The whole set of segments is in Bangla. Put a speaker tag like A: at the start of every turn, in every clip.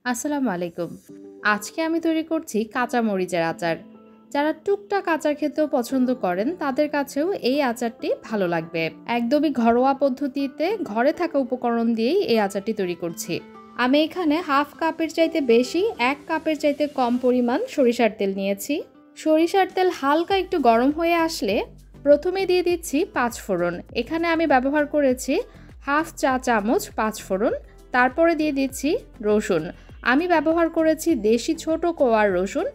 A: আসসালামু আলাইকুম। আজকে আমি তৈরি করছি কাঁচা মরিচের আচার। যারা টুকটাক আচার খেতেও পছন্দ করেন তাদের কাছেও এই আচারটি ভালো লাগবে। একদমই ঘরোয়া পদ্ধতিতে ঘরে থাকা উপকরণ দিয়েই এই আচারটি তৈরি করছি। আমি এখানে হাফ কাপের চাইতে বেশি 1 কাপের চাইতে কম পরিমাণ সরিষার তেল নিয়েছি। সরিষার তেল হালকা একটু গরম হয়ে আসলে প্রথমে দিয়ে দিচ্ছি 5 ফোড়ন। এখানে আমি ব্যবহার করেছি হাফ চা চামচ 5 ফোড়ন। তারপরে দিয়ে দিচ্ছি রসুন। আমি ব্যবহার করেছি দেশি ছোট কোয়ার রসুন।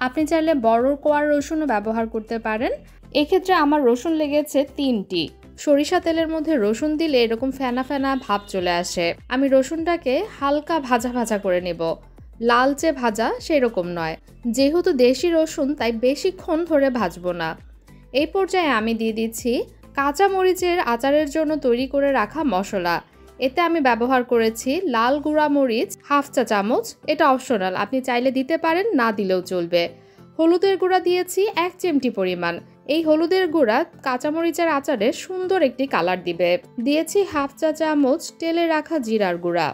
A: আপনি চাইলে বড় কোয়ার রসুনও ব্যবহার করতে পারেন। এক্ষেত্রে আমার রসুন লেগেছে 3টি। সরিষা তেলের মধ্যে রসুন দিলে এরকম ফেনা ফেনা ভাব চলে আসে। আমি রসুনটাকে হালকা ভাজা ভাজা করে নেব, লালচে ভাজা সেরকম নয়। যেহেতু দেশি রসুন তাই বেশিক্ষণ ধরে ভাজবো না। এই পর্যায়ে আমি দিয়ে দিচ্ছি কাঁচা মরিচের আচারের জন্য তৈরি করে রাখা মশলা। এতে আমি ব্যবহার করেছি লাল গুঁড়া মরিচ হাফ চা চামচ, এটা অপশনাল, আপনি চাইলে দিতে পারেন, না দিলেও চলবে। হলুদের গুঁড়া দিয়েছি 1 চিমটি পরিমাণ। এই হলুদের গুঁড়া কাঁচামরিচের আচারে সুন্দর একটি কালার দিবে। দিয়েছি হাফ চা চামচ তেলে রাখা জিরার গুঁড়া।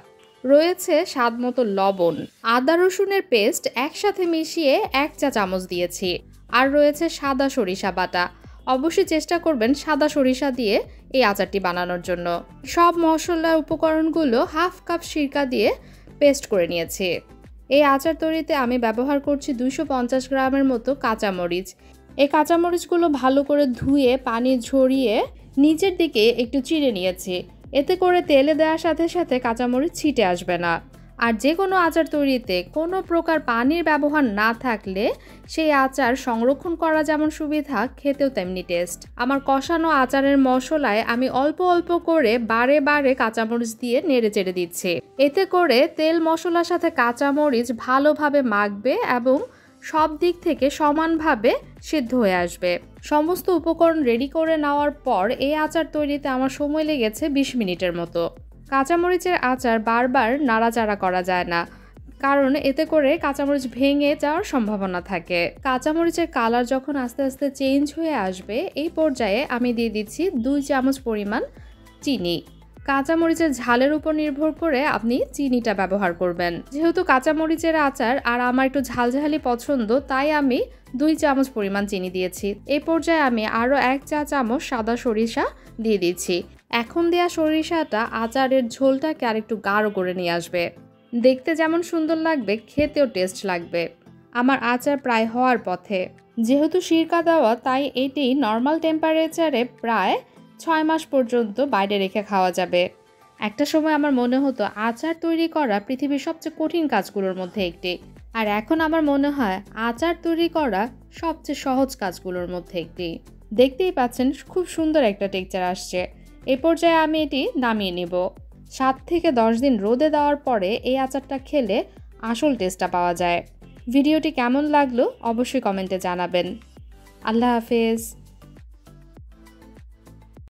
A: রয়েছে স্বাদ মতো লবণ। আদা রসুনের পেস্ট একসাথে মিশিয়ে 1 চা চামচ দিয়েছি। আর রয়েছে সাদা সরিষা বাটা। অবশ্যই চেষ্টা করবেন সাদা সরিষা দিয়ে এই আচারটি বানানোর জন্য। সব মশলা উপকরণগুলো হাফ কাপ সিরকা দিয়ে পেস্ট করে নিয়েছি। এই আচার তৈরিতে আমি ব্যবহার করছি 250 গ্রামের মতো কাঁচামরিচ। এই কাঁচামরিচগুলো ভালো করে ধুয়ে পানি ঝরিয়ে নিচের দিকে একটু চিড়ে নিয়েছি। এতে করে তেলে দেওয়ার সাথে সাথে কাঁচামরিচ ছিটে আসবে না। আর যে কোনো আচার তৈরিতে কোনো প্রকার পানির ব্যবহার না থাকলে সেই আচার সংরক্ষণ করা যেমন সুবিধা, খেতেও তেমনি টেস্ট। আমার কষানো আচারের মশলায় আমি অল্প অল্প করে বারে বারে কাঁচামরিচ দিয়ে নেড়ে চেড়ে দিচ্ছি। এতে করে তেল মশলার সাথে কাঁচামরিচ ভালোভাবে মাখবে এবং সব দিক থেকে সমানভাবে সিদ্ধ হয়ে আসবে। সমস্ত উপকরণ রেডি করে নেওয়ার পর এই আচার তৈরিতে আমার সময় লেগেছে 20 মিনিটের মতো। কাঁচামরিচের আচার বারবার নাড়াচাড়া করা যায় না, কারণ এতে করে কাঁচামরিচ ভেঙে যাওয়ার সম্ভাবনা থাকে। কাঁচামরিচের কালার যখন আস্তে আস্তে চেঞ্জ হয়ে আসবে এই পর্যায়ে আমি দিয়ে দিচ্ছি 2 চামচ পরিমাণ চিনি। কাঁচামরিচের ঝালের উপর নির্ভর করে আপনি চিনিটা ব্যবহার করবেন। যেহেতু কাঁচামরিচের আচার আর আমার একটু ঝালঝালি পছন্দ, তাই আমি 2 চামচ পরিমাণ চিনি দিয়েছি। এই পর্যায়ে আমি আরও 1 চা চামচ সাদা সরিষা দিয়ে দিচ্ছি। এখন দেয়া সরিষাটা আচারের ঝোলটাকে আর একটু গাঢ় করে নিয়ে আসবে। দেখতে যেমন সুন্দর লাগবে, খেতেও টেস্ট লাগবে। আমার আচার প্রায় হওয়ার পথে। যেহেতু সিরকা দেওয়া তাই এটি নর্মাল টেম্পারেচারে প্রায় 6 মাস পর্যন্ত বাইরে রেখে খাওয়া যাবে। একটা সময় আমার মনে হতো আচার তৈরি করা পৃথিবীর সবচেয়ে কঠিন কাজগুলোর মধ্যে একটি। আর এখন আমার মনে হয় আচার তৈরি করা সবচেয়ে সহজ কাজগুলোর মধ্যে একটি। দেখতেই পাচ্ছেন খুব সুন্দর একটা টেক্সচার আসছে। এই পর্যায়ে আমি এটি নামিয়ে নেব। 7 থেকে 10 দিন রোদে দেওয়ার পরে এই আচারটা খেলে আসল টেস্টটা পাওয়া যায়। ভিডিওটি কেমন লাগলো অবশ্যই কমেন্টে জানাবেন। আল্লাহ হাফেজ।